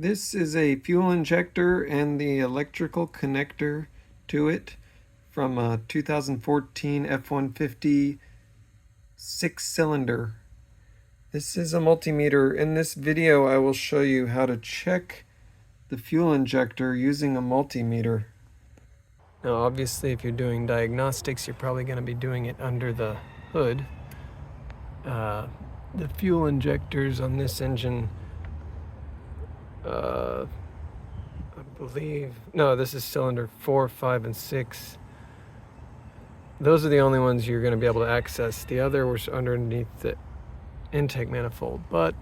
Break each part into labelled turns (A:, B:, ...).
A: This is a fuel injector and the electrical connector to it from a 2014 F150 6-cylinder. This is a multimeter. In this video I will show you how to check the fuel injector using a multimeter. Now obviously if you're doing diagnostics you're probably going to be doing it under the hood. The fuel injectors on this engine, I believe, no, this is cylinder 4, 5, and 6. Those are the only ones you're going to be able to access. The other was underneath the intake manifold, but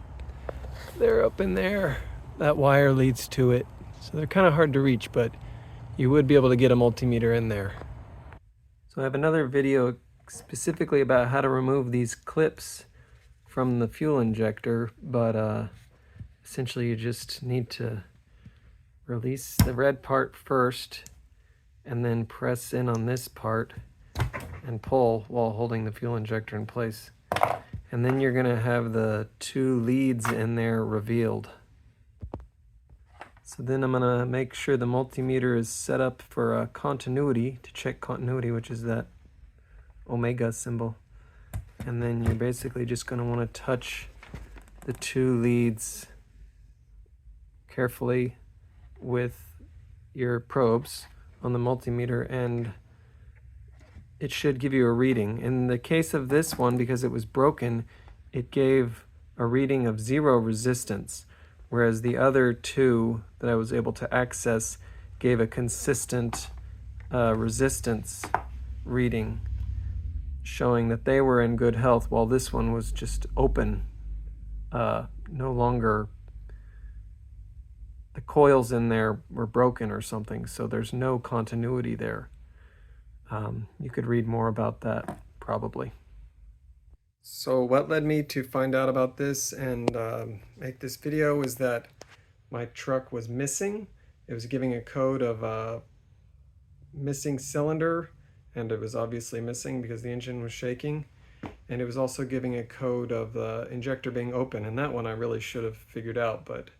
A: they're up in there. That wire leads to it, so they're kind of hard to reach, but you would be able to get a multimeter in there. So I have another video specifically about how to remove these clips from the fuel injector, but essentially you just need to release the red part first and then press in on this part and pull while holding the fuel injector in place. And then you're going to have the two leads in there revealed. So then I'm going to make sure the multimeter is set up for continuity, to check continuity, which is that omega symbol. And then you're basically just going to want to touch the two leads carefully with your probes on the multimeter, and it should give you a reading. In the case of this one, because it was broken, it gave a reading of 0 resistance, whereas the other two that I was able to access gave a consistent resistance reading, showing that they were in good health, while this one was just open, no longer, the coils in there were broken or something, so there's no continuity there. You could read more about that probably. So what led me to find out about this and make this video is that my truck was missing. It was giving a code of a missing cylinder, and it was obviously missing because the engine was shaking. And it was also giving a code of the injector being open, and that one I really should have figured out, but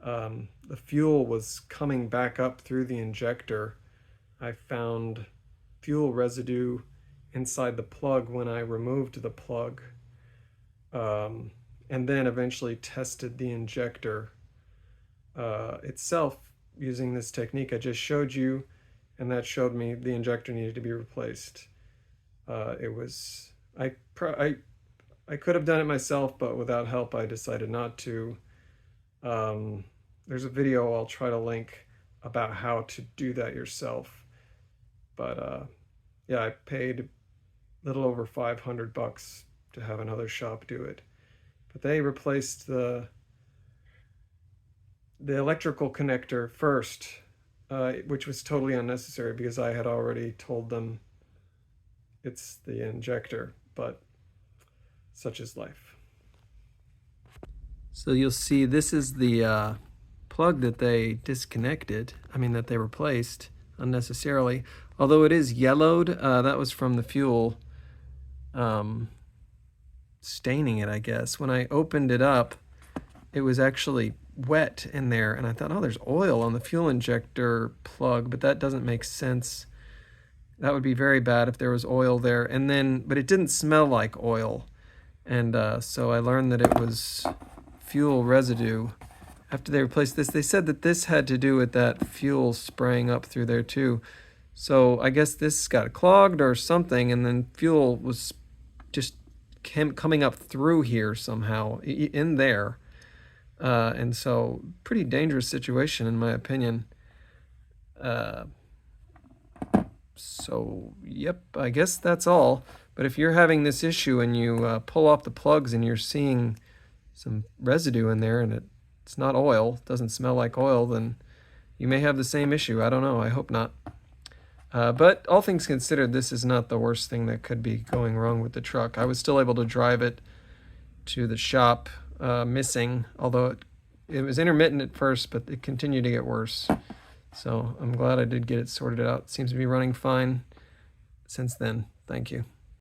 A: the fuel was coming back up through the injector. I found fuel residue inside the plug when I removed the plug, and then eventually tested the injector itself using this technique I just showed you, and that showed me the injector needed to be replaced. I could have done it myself, but without help I decided not to. There's a video I'll try to link about how to do that yourself. But yeah, I paid a little over $500 to have another shop do it. But they replaced the electrical connector first, which was totally unnecessary because I had already told them it's the injector, but such is life. So you'll see this is the plug that they disconnected, that they replaced unnecessarily. Although it is yellowed, that was from the fuel staining it, I guess. When I opened it up, it was actually wet in there, and I thought, oh, there's oil on the fuel injector plug, but that doesn't make sense. That would be very bad if there was oil there. But it didn't smell like oil, and so I learned that it was fuel residue. After they replaced this, they said that this had to do with that fuel spraying up through there too. So I guess this got clogged or something, and then fuel was just coming up through here somehow, in there. And so, pretty dangerous situation in my opinion. So, yep, I guess that's all. But if you're having this issue and you pull off the plugs and you're seeing some residue in there and it's not oil, doesn't smell like oil, then you may have the same issue. I don't know. I hope not. But all things considered, this is not the worst thing that could be going wrong with the truck. I was still able to drive it to the shop missing, although it was intermittent at first, but it continued to get worse. So I'm glad I did get it sorted out. It seems to be running fine since then. Thank you.